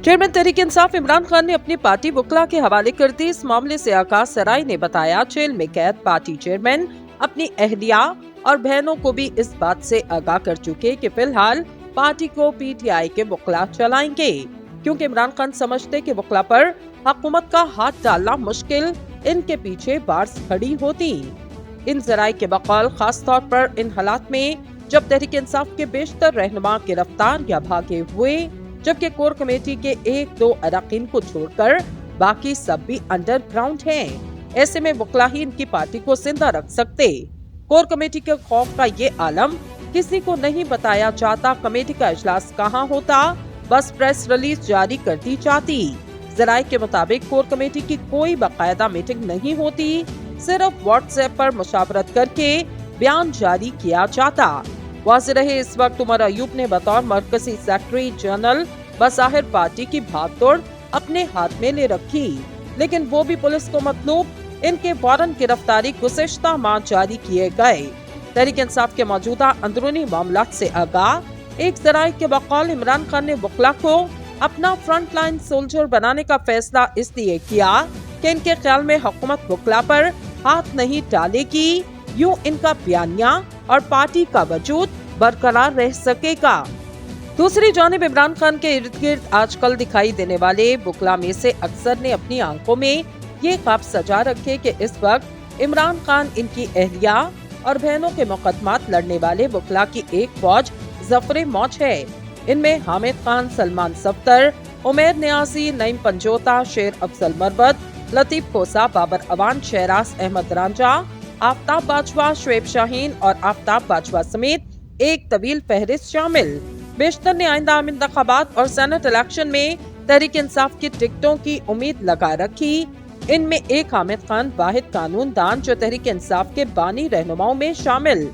Chairman Tehreek Insaf Imran Khan ने अपनी party वकला के हवाले कर दी। इस मामले से आकाश सराय ने बताया, जेल में कैद पार्टी चेयरमैन अपनी अहलिया और बहनों को भी इस बात से आगाह कर चुके कि फिलहाल पार्टी को पीटीआई के वकला चलाएंगे, क्योंकि इमरान खान समझते कि वकला पर हुकूमत का हाथ डालना मुश्किल, इनके पीछे बार्स खड़ी होती। इन जराए के बकौल खास तौर पर इन हालात में जब तहरीक इंसाफ के बेशतर रहनुमा गिरफ्तार या भागे हुए, जबकि कोर कमेटी के 1-2 अरकान को छोड़कर बाकी सब भी अंडरग्राउंड हैं। ऐसे में वकला ही इनकी पार्टी को जिंदा रख सकते। कोर कमेटी के खौफ का ये आलम किसी को नहीं बताया जाता। कमेटी का इजलास कहाँ होता, बस प्रेस रिलीज जारी कर दी जाती। जराए के मुताबिक कोर कमेटी की कोई बाकायदा मीटिंग नहीं होती, सिर्फ व्हाट्सएप पर मुशावरत करके बयान जारी किया जाता। वाज़ेह रहे, इस वक्त उमर अयूब ने बतौर मरकजी सेक्रेटरी जनरल बज़ाहिर पार्टी की भागदौड़ अपने हाथ में ले रखी, लेकिन वो भी पुलिस को मतलूब इनके वारंट गिरफ्तारी गुज़िश्ता माह जारी किए गए। तहरीक इंसाफ के मौजूदा अंदरूनी मामलात से आगाह एक जराए के बकौल इमरान खान ने वकला को अपना फ्रंट लाइन सोल्जर बनाने का फैसला इसलिए किया कि इनके ख्याल में हुकूमत वकला पर हाथ नहीं डालेगी, यूं इनका बयानिया और पार्टी का वजूद बरकरार रह सकेगा। दूसरी जानिब इमरान खान के इर्द गिर्द आजकल दिखाई देने वाले वकला में से अक्सर ने अपनी आंखों में ये ख्वाब सजा रखे कि इस वक्त इमरान खान, इनकी अहलिया और बहनों के मुकदमात लड़ने वाले वकला की एक फौज ज़फ़रे मौज है। इनमें हामिद खान, सलमान सफ्तर, उमैर नियाज़ी, नईम पंजोता, शेर अफजल मरवत, लतीफ खोसा, बाबर अवान, शहराज अहमद रांझा, आफ्ताब बाजवा, शुएब शाहीन और आफ्ताब बाजवा समेत एक तवील फहरिस्त शामिल। बेशतर ने आइंदा आम इंतखाबात और सेनेट इलेक्शन में तहरीक इंसाफ की टिकटों की उम्मीद लगा रखी। इनमें एक हामिद खान वाहिद कानून दान जो तहरीक इंसाफ के बानी रहनुमाओं में शामिल,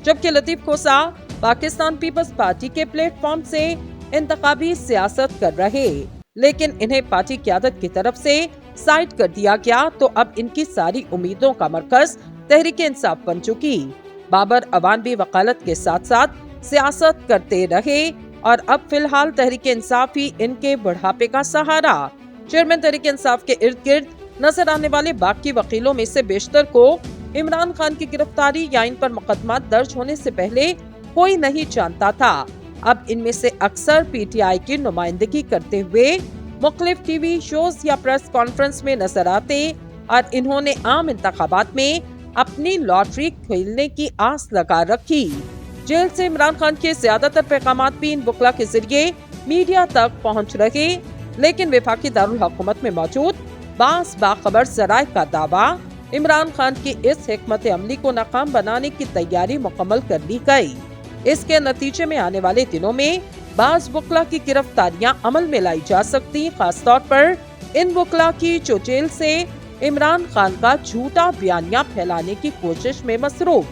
जबकि लतीफ खोसा पाकिस्तान पीपल्स पार्टी के प्लेटफॉर्म से इंतखाबी सियासत कर रहे, लेकिन इन्हें पार्टी क़यादत की तरफ से साइड कर दिया गया, तो अब इनकी सारी उम्मीदों का मरकज तहरीक इंसाफ बन चुकी। बाबर अवान भी वकालत के साथ साथ सियासत करते रहे और अब फिलहाल तहरीक इंसाफ ही इनके बुढ़ापे का सहारा। चेयरमैन तहरीक इंसाफ के इर्द गिर्द नजर आने वाले बाकी वकीलों में से बेशतर को इमरान खान की गिरफ्तारी या इन पर मुकदमा दर्ज होने से पहले कोई नहीं जानता था। अब इनमें से अक्सर पीटीआई की नुमाइंदगी करते हुए मुख्तलिफ टीवी शोज या प्रेस कॉन्फ्रेंस में नजर आते और इन्होंने आम इंतखाबात में अपनी लॉटरी खेलने की आस लगा रखी। जेल से इमरान खान के ज्यादातर पैगामात भी इन वकला के जरिए मीडिया तक पहुंच रहे, लेकिन वफाकी दारुल हुकूमत में मौजूद बाखबर जराए का दावा इमरान खान की इस हिकमत अमली को नाकाम बनाने की तैयारी मुकम्मल कर ली गई। इसके नतीजे में आने वाले दिनों में बाज वकला की गिरफ्तारियां अमल में लाई जा सकती, खास तौर पर इन वकला की जो जेल से इमरान खान का झूठा बयानिया फैलाने की कोशिश में मसरूफ।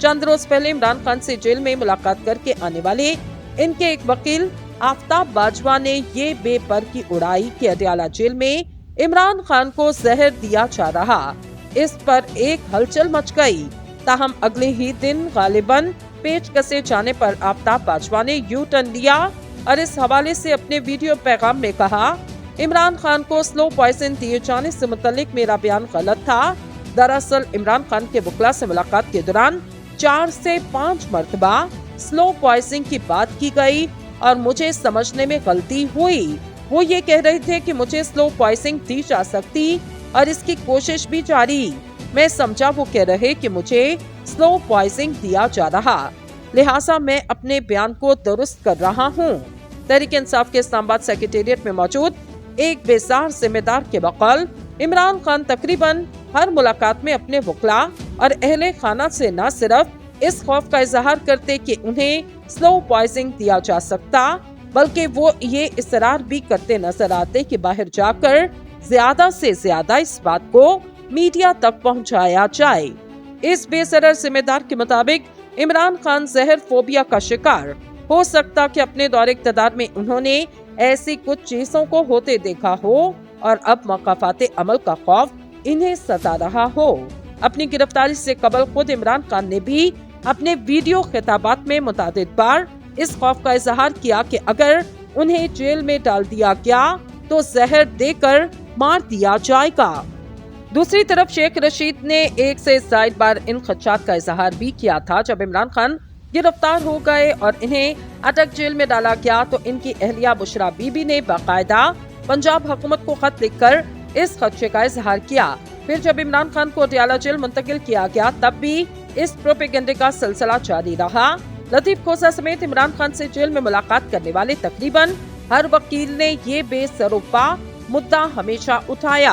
चंद रोज पहले इमरान खान से जेल में मुलाकात करके आने वाले इनके एक वकील आफ्ताब बाजवा ने ये बेपर की उड़ाई कि अडयाला जेल में इमरान खान को जहर दिया जा रहा। इस पर एक हलचल मच गई। ताहम अगले ही दिन गालिबन पेच कसे जाने पर आफ्ताब बाजवा ने यू टर्न लिया और इस हवाले से अपने वीडियो पैगाम में कहा, इमरान खान को स्लो पॉइजन दिए जाने से मुतल्लिक मेरा बयान गलत था। दरअसल इमरान खान के वकला से मुलाकात के दौरान 4 से 5 मरतबा स्लो पॉइजनिंग की बात की गई और मुझे समझने में गलती हुई। वो ये कह रहे थे कि मुझे स्लो पॉइजनिंग दी जा सकती और इसकी कोशिश भी जारी। मैं समझा वो कह रहे कि मुझे स्लो पॉइजनिंग दिया जा रहा, लिहाजा मैं अपने बयान को दुरुस्त कर रहा हूँ। तहरीक इंसाफ के इस्लामाबाद सेक्रेटेरिएट में मौजूद एक बेजार जिम्मेदार के बकौल इमरान खान तकरीबन हर मुलाकात में अपने वकला और अहले खाना से न सिर्फ इस खौफ का इजहार करते कि उन्हें स्लो पॉइजनिंग दिया जा सकता, बल्कि वो ये इसरार भी करते नजर आते कि बाहर जाकर ज्यादा से ज्यादा इस बात को मीडिया तक पहुंचाया जाए। इस बेसरर जिम्मेदार के मुताबिक इमरान खान जहर फोबिया का शिकार हो सकता कि अपने दौरे इक़्तिदार में उन्होंने ऐसी कुछ चीजों को होते देखा हो और अब मौक़ाफ़ाते अमल का खौफ इन्हें सता रहा हो। अपनी गिरफ्तारी से कबल खुद इमरान खान ने भी अपने वीडियो खिताबात में मुतादिद बार इस खौफ का इजहार किया कि अगर उन्हें जेल में डाल दिया गया तो जहर देकर मार दिया जाएगा। दूसरी तरफ शेख रशीद ने एक से ज्यादा बार इन खदशात का इजहार भी किया था। जब इमरान खान गिरफ्तार हो गए और इन्हें अटक जेल में डाला गया तो इनकी अहलिया बुशरा बीबी ने बाकायदा पंजाब हुकूमत को खत लिखकर इस खदशे का इजहार किया। फिर जब इमरान खान को अटियाला जेल मुंतकिल किया गया तब भी इस प्रोपेगेंडे का सिलसिला जारी रहा। लतीफ खोसा समेत इमरान खान से जेल में मुलाकात करने वाले तकरीबन हर वकील ने ये बेसरोपा मुद्दा हमेशा उठाया।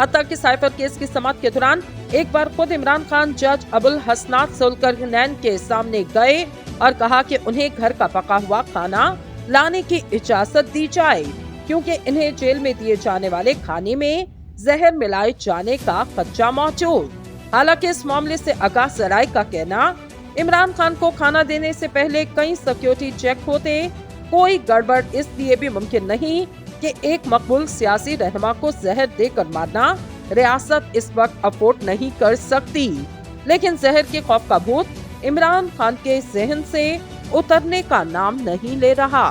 हत्ता कि साइफर केस की समाअत के दौरान एक बार खुद इमरान खान जज अबुल हसनात सुलकरनैन के सामने गए और कहा कि उन्हें घर का पका हुआ खाना लाने की इजाजत दी जाए, क्योंकि इन्हें जेल में दिए जाने वाले खाने में जहर मिलाए जाने का खदशा मौजूद। हालांकि इस मामले से आगाह जराए का कहना, इमरान खान को खाना देने से पहले कई सिक्योरिटी चेक होते, कोई गड़बड़ इसलिए भी मुमकिन नहीं कि एक मकबूल सियासी रहनुमा को जहर देकर मारना रियासत इस वक्त अफोर्ड नहीं कर सकती। लेकिन जहर के खौफ का भूत इमरान खान के जहन से उतरने का नाम नहीं ले रहा।